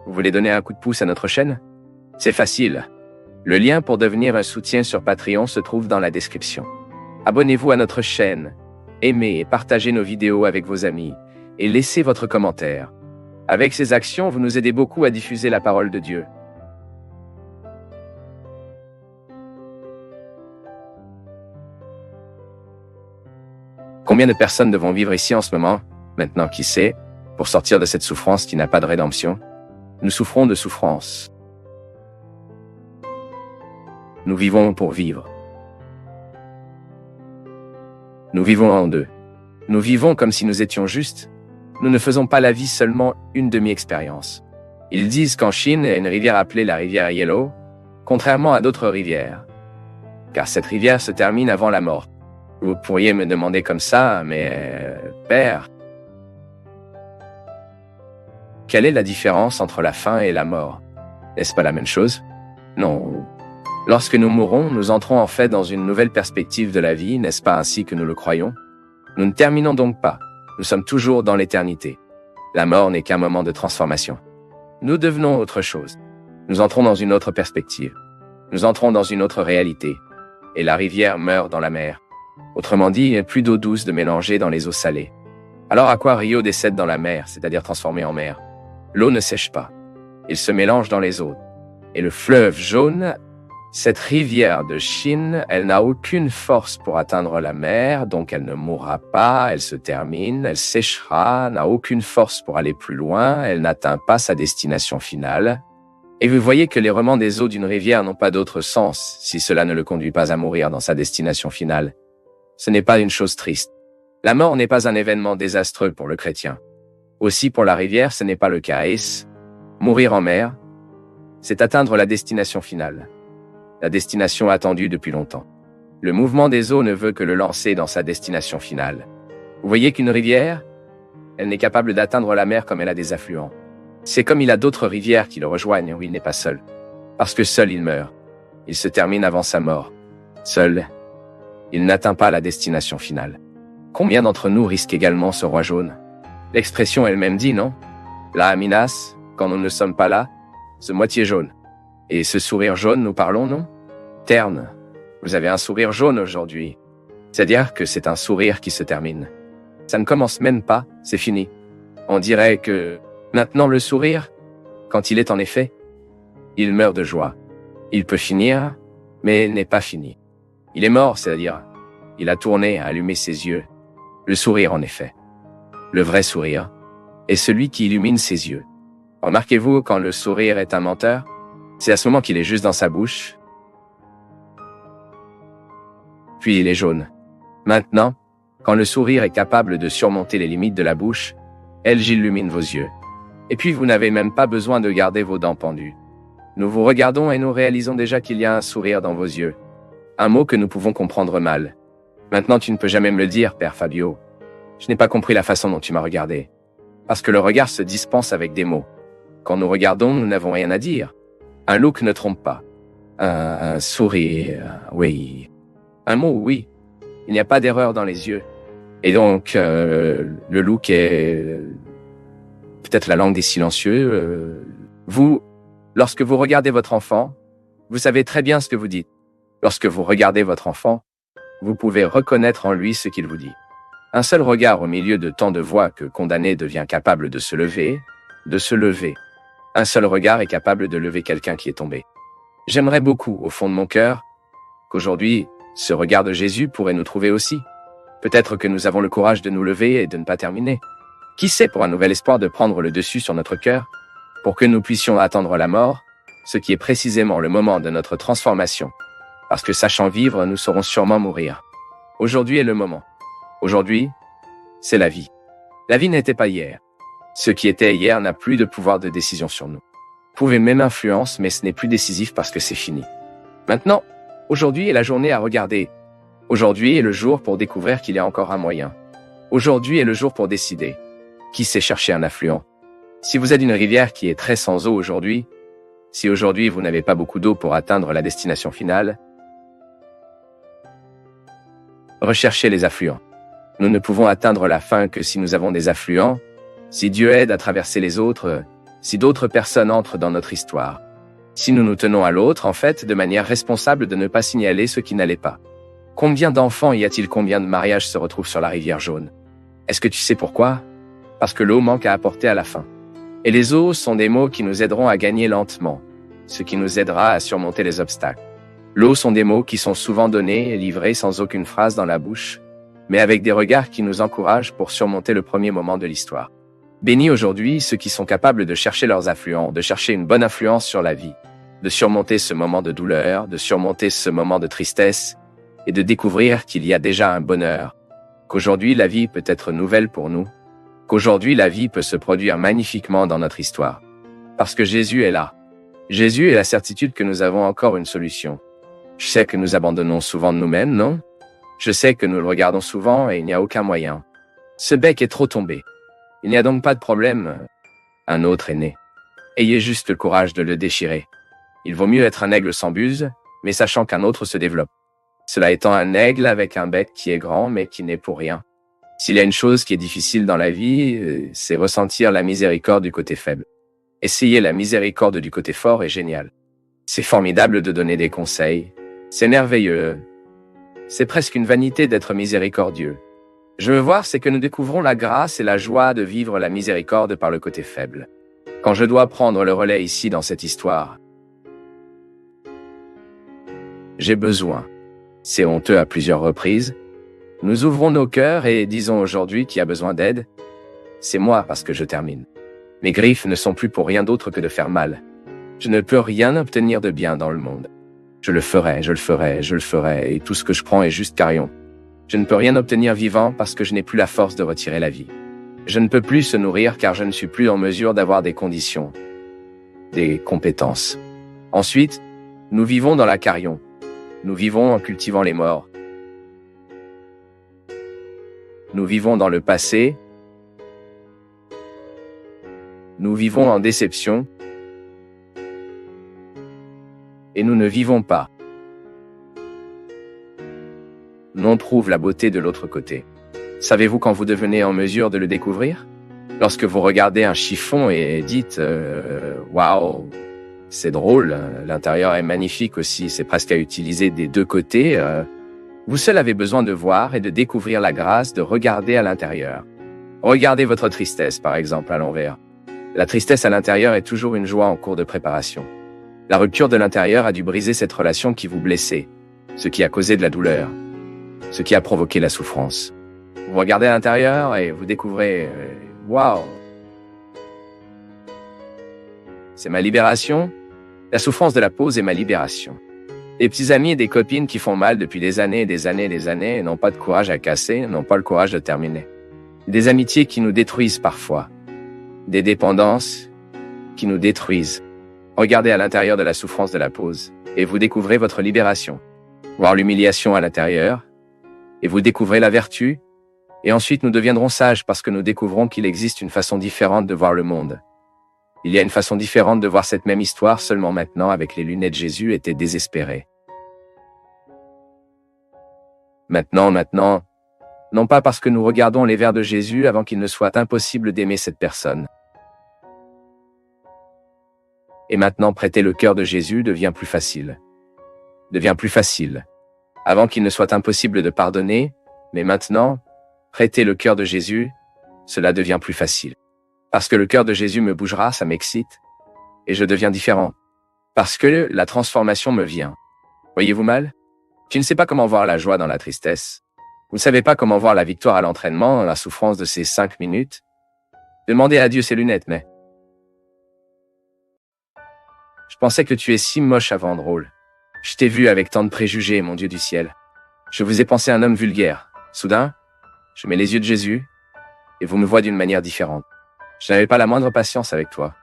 Vous voulez donner un coup de pouce à notre chaîne? C'est facile. Le lien pour devenir un soutien sur Patreon se trouve dans la description. Abonnez-vous à notre chaîne, aimez et partagez nos vidéos avec vos amis, et laissez votre commentaire. Avec ces actions, vous nous aidez beaucoup à diffuser la parole de Dieu. Combien de personnes devront vivre ici en ce moment, maintenant qui sait, pour sortir de cette souffrance qui n'a pas de rédemption? Nous souffrons de souffrance. Nous vivons pour vivre. Nous vivons en deux. Nous vivons comme si nous étions justes. Nous ne faisons pas la vie seulement une demi-expérience. Ils disent qu'en Chine, il y a une rivière appelée la rivière Yellow, contrairement à d'autres rivières. Car cette rivière se termine avant la mort. Vous pourriez me demander comme ça, mais Père, quelle est la différence entre la fin et la mort? N'est-ce pas la même chose? Non. Lorsque nous mourrons, nous entrons en fait dans une nouvelle perspective de la vie, n'est-ce pas ainsi que nous le croyons? Nous ne terminons donc pas. Nous sommes toujours dans l'éternité. La mort n'est qu'un moment de transformation. Nous devenons autre chose. Nous entrons dans une autre perspective. Nous entrons dans une autre réalité. Et la rivière meurt dans la mer. Autrement dit, il n'y a plus d'eau douce de mélanger dans les eaux salées. Alors à quoi Rio décède dans la mer, c'est-à-dire transformé en mer? L'eau ne sèche pas. Il se mélange dans les eaux. Et le fleuve jaune, cette rivière de Chine, elle n'a aucune force pour atteindre la mer, donc elle ne mourra pas, elle se termine, elle séchera, n'a aucune force pour aller plus loin, elle n'atteint pas sa destination finale. Et vous voyez que les remans des eaux d'une rivière n'ont pas d'autre sens si cela ne le conduit pas à mourir dans sa destination finale. Ce n'est pas une chose triste. La mort n'est pas un événement désastreux pour le chrétien. Aussi pour la rivière, ce n'est pas le cas. Mourir en mer, c'est atteindre la destination finale. La destination attendue depuis longtemps. Le mouvement des eaux ne veut que le lancer dans sa destination finale. Vous voyez qu'une rivière, elle n'est capable d'atteindre la mer comme elle a des affluents. C'est comme il a d'autres rivières qui le rejoignent où il n'est pas seul. Parce que seul il meurt. Il se termine avant sa mort. Seul, il n'atteint pas la destination finale. Combien d'entre nous risquent également ce roi jaune? L'expression elle-même dit, non? La Minas, quand nous ne sommes pas là, ce moitié jaune. Et ce sourire jaune, nous parlons, non? Terne, vous avez un sourire jaune aujourd'hui. C'est-à-dire que c'est un sourire qui se termine. Ça ne commence même pas, c'est fini. On dirait que maintenant le sourire, quand il est en effet, il meurt de joie. Il peut finir, mais n'est pas fini. Il est mort, c'est-à-dire, il a tourné, a allumé ses yeux. Le sourire, en effet. Le vrai sourire est celui qui illumine ses yeux. Remarquez-vous, quand le sourire est un menteur, c'est à ce moment qu'il est juste dans sa bouche. Puis il est jaune. Maintenant, quand le sourire est capable de surmonter les limites de la bouche, j'illumine vos yeux. Et puis vous n'avez même pas besoin de garder vos dents pendues. Nous vous regardons et nous réalisons déjà qu'il y a un sourire dans vos yeux. Un mot que nous pouvons comprendre mal. Maintenant tu ne peux jamais me le dire, Père Fabio. Je n'ai pas compris la façon dont tu m'as regardé. Parce que le regard se dispense avec des mots. Quand nous regardons, nous n'avons rien à dire. Un look ne trompe pas. Un sourire, oui. Un mot, oui. Il n'y a pas d'erreur dans les yeux. Et donc, le look est peut-être la langue des silencieux. Lorsque vous regardez votre enfant, vous savez très bien ce que vous dites. Lorsque vous regardez votre enfant, vous pouvez reconnaître en lui ce qu'il vous dit. Un seul regard au milieu de tant de voix que condamné devient capable de se lever. Un seul regard est capable de lever quelqu'un qui est tombé. J'aimerais beaucoup, au fond de mon cœur, qu'aujourd'hui, ce regard de Jésus pourrait nous trouver aussi. Peut-être que nous avons le courage de nous lever et de ne pas terminer. Qui sait, pour un nouvel espoir de prendre le dessus sur notre cœur, pour que nous puissions attendre la mort, ce qui est précisément le moment de notre transformation. Parce que sachant vivre, nous saurons sûrement mourir. Aujourd'hui est le moment. Aujourd'hui, c'est la vie. La vie n'était pas hier. Ce qui était hier n'a plus de pouvoir de décision sur nous. Vous pouvez même influence, mais ce n'est plus décisif parce que c'est fini. Maintenant, aujourd'hui est la journée à regarder. Aujourd'hui est le jour pour découvrir qu'il y a encore un moyen. Aujourd'hui est le jour pour décider. Qui sait chercher un affluent? Si vous êtes une rivière qui est très sans eau aujourd'hui, si aujourd'hui vous n'avez pas beaucoup d'eau pour atteindre la destination finale, recherchez les affluents. Nous ne pouvons atteindre la fin que si nous avons des affluents. Si Dieu aide à traverser les autres, si d'autres personnes entrent dans notre histoire. Si nous nous tenons à l'autre, en fait, de manière responsable de ne pas signaler ce qui n'allait pas. Combien d'enfants y a-t-il, combien de mariages se retrouvent sur la rivière jaune? Est-ce que tu sais pourquoi? Parce que l'eau manque à apporter à la fin. Et les eaux sont des mots qui nous aideront à gagner lentement, ce qui nous aidera à surmonter les obstacles. L'eau sont des mots qui sont souvent donnés et livrés sans aucune phrase dans la bouche, mais avec des regards qui nous encouragent pour surmonter le premier moment de l'histoire. Bénis aujourd'hui ceux qui sont capables de chercher leurs affluents, de chercher une bonne influence sur la vie, de surmonter ce moment de douleur, de surmonter ce moment de tristesse, et de découvrir qu'il y a déjà un bonheur, qu'aujourd'hui la vie peut être nouvelle pour nous, qu'aujourd'hui la vie peut se produire magnifiquement dans notre histoire. Parce que Jésus est là. Jésus est la certitude que nous avons encore une solution. Je sais que nous abandonnons souvent de nous-mêmes, non? Je sais que nous le regardons souvent et il n'y a aucun moyen. Ce bec est trop tombé. Il n'y a donc pas de problème. Un autre est né. Ayez juste le courage de le déchirer. Il vaut mieux être un aigle sans buse, mais sachant qu'un autre se développe. Cela étant un aigle avec un bec qui est grand mais qui n'est pour rien. S'il y a une chose qui est difficile dans la vie, c'est ressentir la miséricorde du côté faible. Essayer la miséricorde du côté fort est génial. C'est formidable de donner des conseils. C'est merveilleux. C'est presque une vanité d'être miséricordieux. Je veux voir, c'est que nous découvrons la grâce et la joie de vivre la miséricorde par le côté faible. Quand je dois prendre le relais ici dans cette histoire, j'ai besoin. C'est honteux à plusieurs reprises. Nous ouvrons nos cœurs et disons aujourd'hui qui a besoin d'aide. C'est moi parce que je termine. Mes griffes ne sont plus pour rien d'autre que de faire mal. Je ne peux rien obtenir de bien dans le monde. Je le ferai, je le ferai, je le ferai, et tout ce que je prends est juste carrion. Je ne peux rien obtenir vivant parce que je n'ai plus la force de retirer la vie. Je ne peux plus se nourrir car je ne suis plus en mesure d'avoir des conditions, des compétences. Ensuite, nous vivons dans la carrion. Nous vivons en cultivant les morts. Nous vivons dans le passé. Nous vivons en déception. Et nous ne vivons pas. On trouve la beauté de l'autre côté. Savez-vous quand vous devenez en mesure de le découvrir? Lorsque vous regardez un chiffon et dites « Waouh, c'est drôle, l'intérieur est magnifique aussi, c'est presque à utiliser des deux côtés. » Vous seul avez besoin de voir et de découvrir la grâce de regarder à l'intérieur. Regardez votre tristesse, par exemple, à l'envers. La tristesse à l'intérieur est toujours une joie en cours de préparation. La rupture de l'intérieur a dû briser cette relation qui vous blessait, ce qui a causé de la douleur, ce qui a provoqué la souffrance. Vous regardez à l'intérieur et vous découvrez « Waouh, c'est ma libération ». La souffrance de la pause est ma libération. Des petits amis et des copines qui font mal depuis des années et des années et des années et n'ont pas de courage à casser, n'ont pas le courage de terminer. Des amitiés qui nous détruisent parfois. Des dépendances qui nous détruisent. Regardez à l'intérieur de la souffrance de la pause et vous découvrez votre libération. Voir l'humiliation à l'intérieur et vous découvrez la vertu. Et ensuite nous deviendrons sages parce que nous découvrons qu'il existe une façon différente de voir le monde. Il y a une façon différente de voir cette même histoire, seulement maintenant avec les lunettes Jésus était désespéré. Maintenant, non pas parce que nous regardons les vers de Jésus avant qu'il ne soit impossible d'aimer cette personne. Et maintenant, prêter le cœur de Jésus devient plus facile. Devient plus facile. Avant qu'il ne soit impossible de pardonner, mais maintenant, prêter le cœur de Jésus, cela devient plus facile. Parce que le cœur de Jésus me bougera, ça m'excite, et je deviens différent. Parce que la transformation me vient. Voyez-vous mal? Tu ne sais pas comment voir la joie dans la tristesse. Vous ne savez pas comment voir la victoire à l'entraînement, dans la souffrance de ces 5 minutes. Demandez à Dieu ses lunettes, mais... Je pensais que tu es si moche avant, drôle. Je t'ai vu avec tant de préjugés, mon Dieu du ciel. Je vous ai pensé un homme vulgaire. Soudain, je mets les yeux de Jésus, et vous me voyez d'une manière différente. Je n'avais pas la moindre patience avec toi.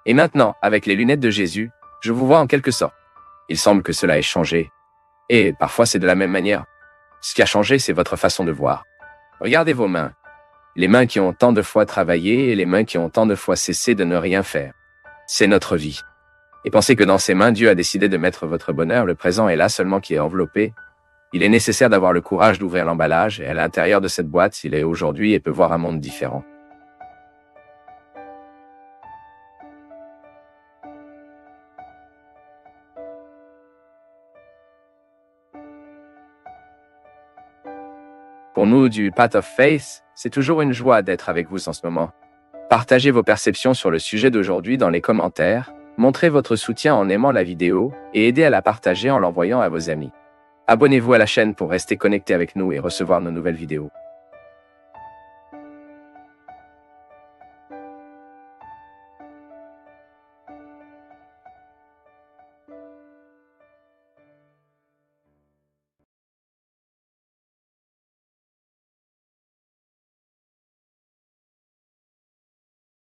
Et maintenant, avec les lunettes de Jésus, je vous vois en quelque sorte. Il semble que cela ait changé. Et parfois c'est de la même manière. Ce qui a changé, c'est votre façon de voir. Regardez vos mains. Les mains qui ont tant de fois travaillé et les mains qui ont tant de fois cessé de ne rien faire. C'est notre vie. Et pensez que dans ces mains, Dieu a décidé de mettre votre bonheur. Le présent est là seulement qui est enveloppé. Il est nécessaire d'avoir le courage d'ouvrir l'emballage et à l'intérieur de cette boîte, il est aujourd'hui et peut voir un monde différent. Pour nous du Path of Faith, c'est toujours une joie d'être avec vous en ce moment. Partagez vos perceptions sur le sujet d'aujourd'hui dans les commentaires, montrez votre soutien en aimant la vidéo et aidez à la partager en l'envoyant à vos amis. Abonnez-vous à la chaîne pour rester connecté avec nous et recevoir nos nouvelles vidéos.